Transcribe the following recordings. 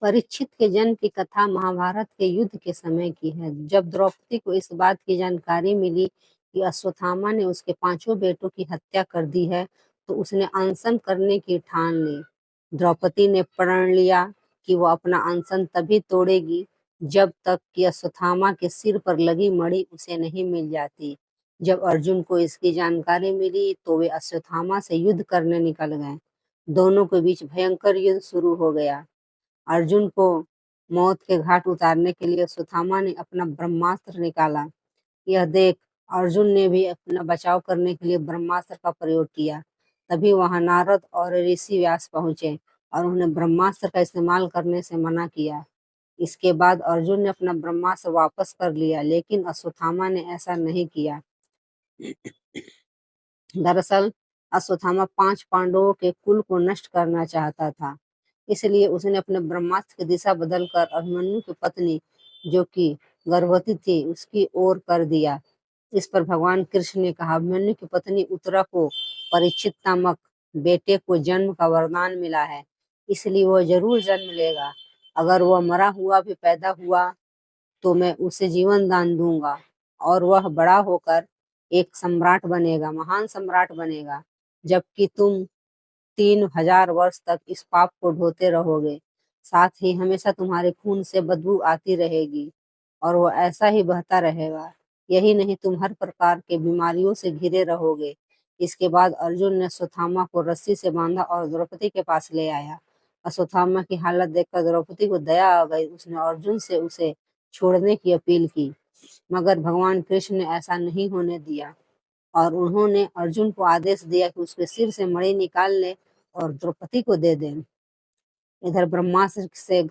परीक्षित के जन्म की कथा महाभारत के युद्ध के समय की है। जब द्रौपदी को इस बात की जानकारी मिली कि अश्वत्थामा ने उसके 5 बेटों की हत्या कर दी है, तो उसने अनशन करने की ठान ली। द्रौपदी ने प्रण लिया कि वह अपना अनशन तभी तोड़ेगी जब तक कि अश्वत्थामा के सिर पर लगी मणि उसे नहीं मिल जाती। जब अर्जुन को इसकी जानकारी मिली तो वे अश्वत्थामा से युद्ध करने निकल गए। दोनों के बीच भयंकर युद्ध शुरू हो गया। अर्जुन को मौत के घाट उतारने के लिए अश्वत्थामा ने अपना ब्रह्मास्त्र निकाला। यह देख अर्जुन ने भी अपना बचाव करने के लिए ब्रह्मास्त्र का प्रयोग किया। तभी वहां नारद और ऋषि व्यास पहुंचे और उन्हें ब्रह्मास्त्र का इस्तेमाल करने से मना किया। इसके बाद अर्जुन ने अपना ब्रह्मास्त्र वापस कर लिया, लेकिन अश्वत्थामा ने ऐसा नहीं किया। दरअसल अश्वत्थामा 5 पांडवों के कुल को नष्ट करना चाहता था, इसलिए उसने अपने ब्रह्मास्त्र की दिशा बदलकर अभिमन्यु की पत्नी, जो कि गर्भवती थी, उसकी ओर कर दिया। इस पर भगवान कृष्ण ने कहा, अभिमन्यु की पत्नी उत्तरा को परीक्षित नामक बेटे को जन्म का वरदान मिला है, इसलिए वह जरूर जन्म लेगा। अगर वह मरा हुआ भी पैदा हुआ तो मैं उसे जीवन दान दूंगा और वह बड़ा होकर एक सम्राट बनेगा, महान सम्राट बनेगा, जबकि तुम 3000 वर्ष तक इस पाप को ढोते रहोगे। साथ ही हमेशा तुम्हारे खून से बदबू आती रहेगी और वो ऐसा ही बहता रहेगा। यही नहीं, तुम हर प्रकार के बीमारियों से घिरे रहोगे। इसके बाद अर्जुन ने अश्वत्थामा को रस्सी से बांधा और द्रौपदी के पास ले आया। अश्वत्थामा की हालत देखकर द्रौपदी को दया आ गई। उसने अर्जुन से उसे छोड़ने की अपील की, मगर भगवान कृष्ण ने ऐसा नहीं होने दिया और उन्होंने अर्जुन को आदेश दिया कि उसके सिर से मणि निकाल ले और द्रौपदी को दे दें। इधर ब्रह्मास्त्र से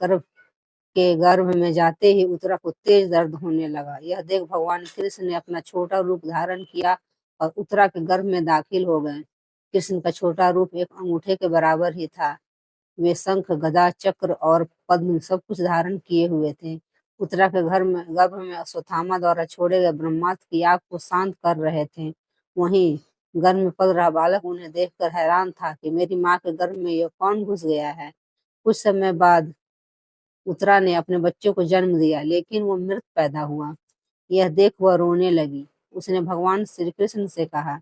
गर्भ में जाते ही उत्तरा को तेज दर्द होने लगा। यह देख भगवान कृष्ण ने अपना छोटा रूप धारण किया और उत्तरा के गर्भ में दाखिल हो गए। कृष्ण का छोटा रूप एक अंगूठे के बराबर ही था। वे शंख, गदा, चक्र और पद्म सब कुछ धारण किए हुए थे। उत्तरा के गर्भ में अश्वत्थामा द्वारा छोड़े गए ब्रह्मास्त्र की आग को शांत कर रहे थे। वहीं गर्भ में पल रहा बालक उन्हें देखकर हैरान था कि मेरी माँ के गर्भ में यह कौन घुस गया है। कुछ समय बाद उत्तरा ने अपने बच्चों को जन्म दिया, लेकिन वो मृत पैदा हुआ। यह देख वह रोने लगी। उसने भगवान श्री कृष्ण से कहा,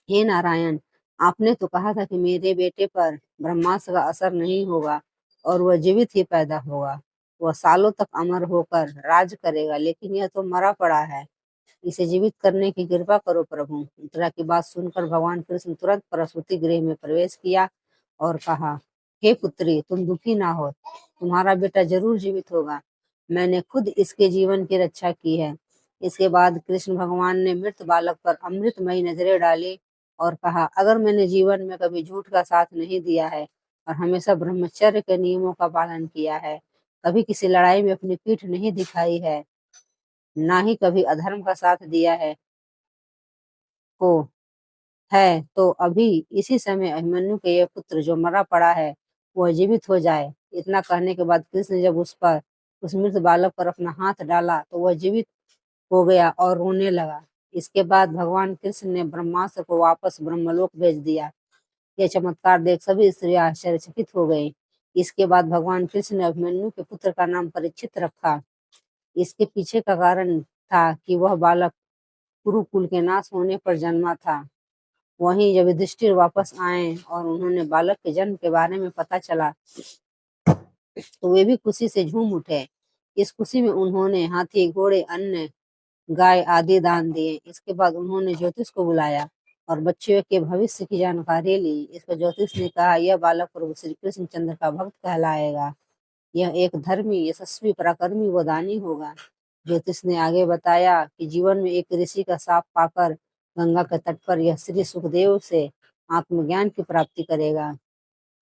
हे नारायण, आपने तो कहा था कि मेरे बेटे पर ब्रह्मास्त्र का असर नहीं होगा और वह जीवित ही पैदा होगा। वह सालों तक अमर होकर राज करेगा, लेकिन यह तो मरा पड़ा है। इसे जीवित करने की कृपा करो प्रभु। उत्तरा की बात सुनकर भगवान कृष्ण तुरंत प्रसूति गृह में प्रवेश किया और कहा, हे पुत्री, तुम दुखी ना हो, तुम्हारा बेटा जरूर जीवित होगा। मैंने खुद इसके जीवन की रक्षा की है। इसके बाद कृष्ण भगवान ने मृत बालक पर अमृतमयी नजरें डाली और कहा, अगर मैंने जीवन में कभी झूठ का साथ नहीं दिया है और हमेशा ब्रह्मचर्य के नियमों का पालन किया है, कभी किसी लड़ाई में अपनी पीठ नहीं दिखाई है, ना ही कभी अधर्म का साथ दिया है तो अभी इसी समय अभिमन्यु के ये पुत्र जो मरा पड़ा है वह जीवित हो जाए। इतना कहने के बाद कृष्ण ने जब उस मृत बालक पर अपना हाथ डाला तो वह जीवित हो गया और रोने लगा। इसके बाद भगवान कृष्ण ने ब्रह्मास्त्र को वापस ब्रह्मलोक भेज दिया। यह चमत्कार देख सभी स्त्रियां आश्चर्यचकित हो गई। इसके बाद भगवान कृष्ण ने अभिमन्यु के पुत्र का नाम परीक्षित रखा। इसके पीछे का कारण था कि वह बालक कुरुकुल के नाश होने पर जन्मा था। वहीं जब युधिष्ठिर वापस आए और उन्होंने बालक के जन्म के बारे में पता चला तो वे भी खुशी से झूम उठे। इस खुशी में उन्होंने हाथी, घोड़े, अन्न, गाय आदि दान दिए। इसके बाद उन्होंने ज्योतिष को बुलाया और बच्चे के भविष्य की जानकारी ली। इस पर ज्योतिष ने कहा, यह बालक प्रभु श्री कृष्ण चंद्र का भक्त कहलाएगा। यह एक धर्मी, यशस्वी, पराक्रमी व दानी होगा। ज्योतिष ने आगे बताया कि जीवन में एक ऋषि का शाप पाकर गंगा के तट पर यह श्री सुखदेव से आत्मज्ञान की प्राप्ति करेगा।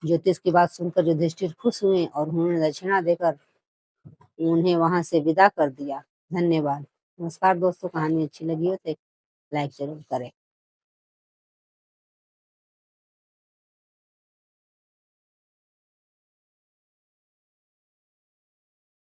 ज्योतिष की बात सुनकर युधिष्ठिर खुश हुए और उन्होंने दक्षिणा देकर उन्हें वहां से विदा कर दिया। धन्यवाद। नमस्कार दोस्तों, कहानी अच्छी लगी हो तो लाइक जरूर करें।